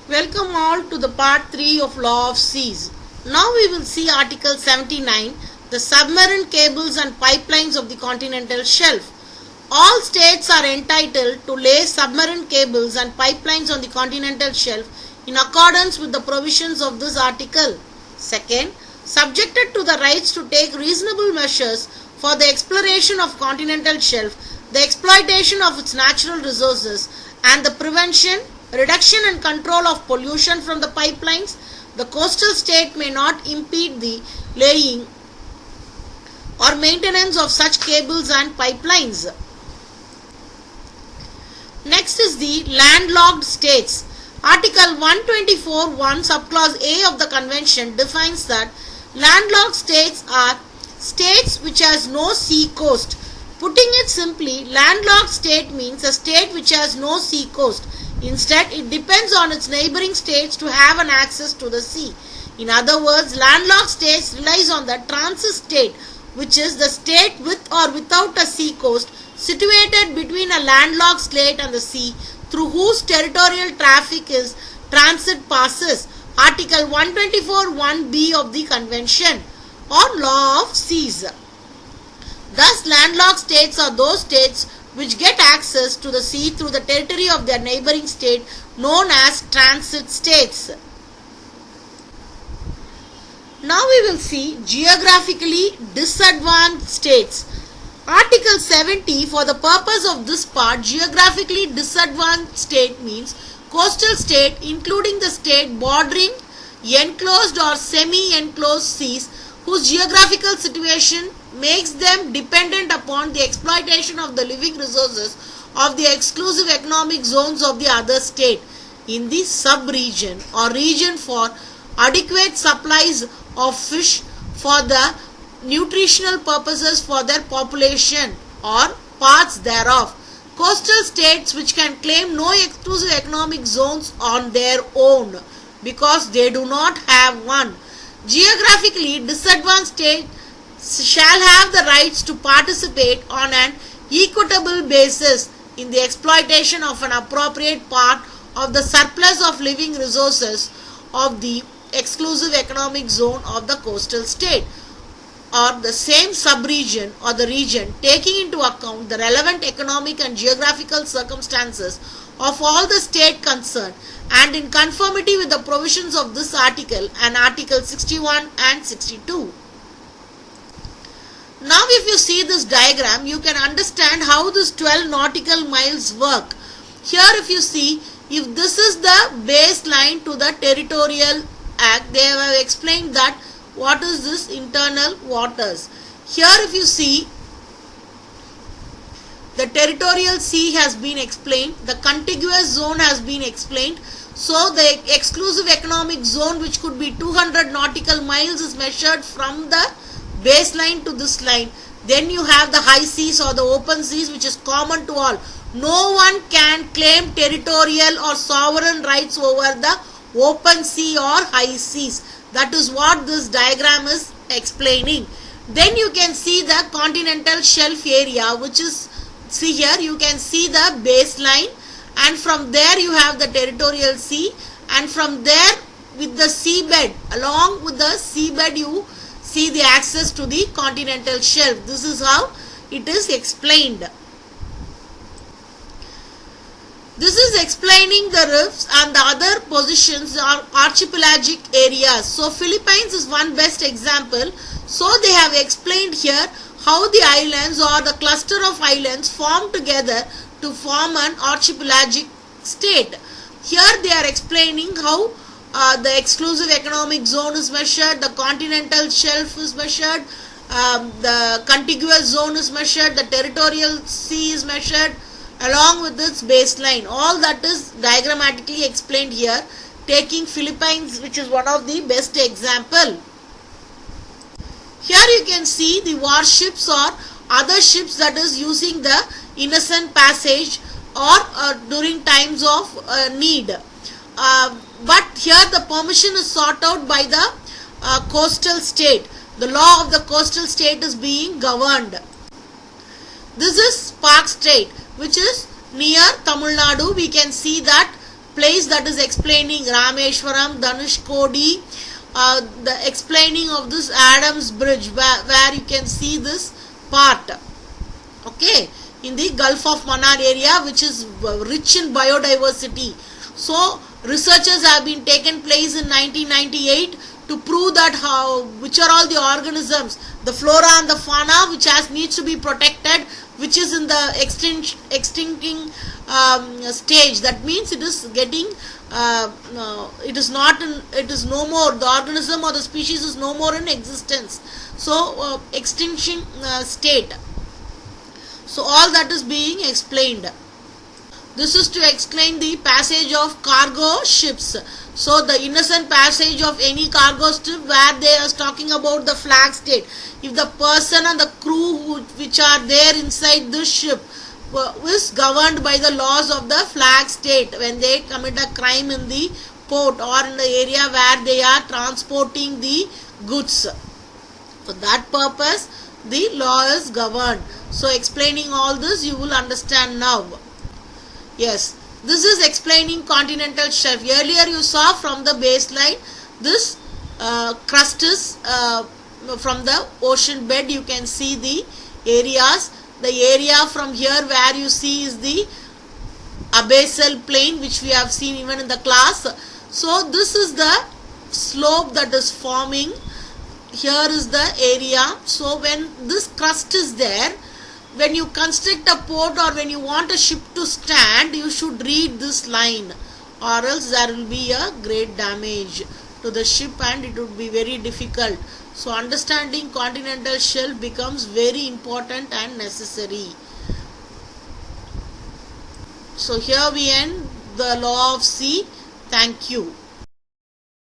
Welcome all to the part 3 of Law of Seas. Now we will see Article 79, the submarine cables and pipelines of the continental shelf. All states are entitled to lay submarine cables and pipelines on the continental shelf in accordance with the provisions of this article. Second, subjected to the rights to take reasonable measures for the exploration of continental shelf, the exploitation of its natural resources, and the prevention, reduction and control of pollution from the pipelines, the coastal state may not impede the laying or maintenance of such cables and pipelines. Next is the landlocked states. Article 124(1) subclause A of the convention defines that landlocked states are states which has no sea coast. Putting it simply, landlocked state means a state which has no sea coast. Instead, it depends on its neighboring states to have an access to the sea. In other words, landlocked states relies on the transit state, which is the state with or without a sea coast, situated between a landlocked state and the sea, through whose territorial transit passes. Article 124(1) of the Convention on Law of Seas. Thus, landlocked states are those states which get access to the sea through the territory of their neighboring state, known as transit states. Now we will see geographically disadvantaged states. Article 70, for the purpose of this part, geographically disadvantaged state means coastal state including the state bordering enclosed or semi-enclosed seas whose geographical situation makes them dependent upon the exploitation of the living resources of the exclusive economic zones of the other state in the sub-region or region for adequate supplies of fish for the nutritional purposes for their population or parts thereof. Coastal states which can claim no exclusive economic zones on their own because they do not have one. Geographically disadvantaged states shall have the rights to participate on an equitable basis in the exploitation of an appropriate part of the surplus of living resources of the exclusive economic zone of the coastal state or the same sub-region or the region, taking into account the relevant economic and geographical circumstances of all the state concerned and in conformity with the provisions of this article and Article 61 and 62. Now if you see this diagram, you can understand how this 12 nautical miles work. Here if you see, if this is the baseline to the territorial act, they have explained that what is this internal waters. Here if you see, the territorial sea has been explained, the contiguous zone has been explained. So the exclusive economic zone, which could be 200 nautical miles, is measured from the baseline to this line. Then you have the high seas or the open seas, which is common to all. No one can claim territorial or sovereign rights over the open sea or high seas. That is what this diagram is explaining. Then you can see the continental shelf area, which is, see here you can see the baseline, and from there you have the territorial sea, and from there with the seabed, along with the seabed you see the access to the continental shelf. This is how it is explained. This is explaining the rifts and the other positions are archipelagic areas. So Philippines is one best example. So they have explained here how the islands or the cluster of islands form together to form an archipelagic state. Here they are explaining how the exclusive economic zone is measured, the continental shelf is measured, the contiguous zone is measured, the territorial sea is measured along with its baseline. All that is diagrammatically explained here, taking Philippines, which is one of the best example. Here you can see the warships or other ships that is using the innocent passage or during times of need. But here the permission is sought out by the coastal state. The law of the coastal state is being governed. This is Spark Strait, which is near Tamil Nadu. We can see that place that is explaining Rameshwaram, Dhanushkodi, the explaining of this Adams Bridge, where you can see this part. Okay, in the Gulf of Mannar area, which is rich in biodiversity. So researchers have been taken place in 1998 to prove that which are all the organisms, the flora and the fauna which needs to be protected, which is in the extincting stage. That means it is getting it is no more, the organism or the species is no more in existence. So extinction state. So all that is being explained. This is to explain the passage of cargo ships. So the innocent passage of any cargo ship, where they are talking about the flag state. If the person and the crew which are there inside this ship is governed by the laws of the flag state, when they commit a crime in the port or in the area where they are transporting the goods. For that purpose, the law is governed. So explaining all this, you will understand now. Yes, this is explaining continental shelf. Earlier you saw from the baseline, this crust is from the ocean bed. You can see the areas. The area from here where you see is the abyssal plain, which we have seen even in the class. So this is the slope that is forming. Here is the area. So when this crust is there, when you construct a port or when you want a ship to stand, you should read this line, or else there will be a great damage to the ship and it would be very difficult. So understanding continental shelf becomes very important and necessary. So here we end the law of sea. Thank you.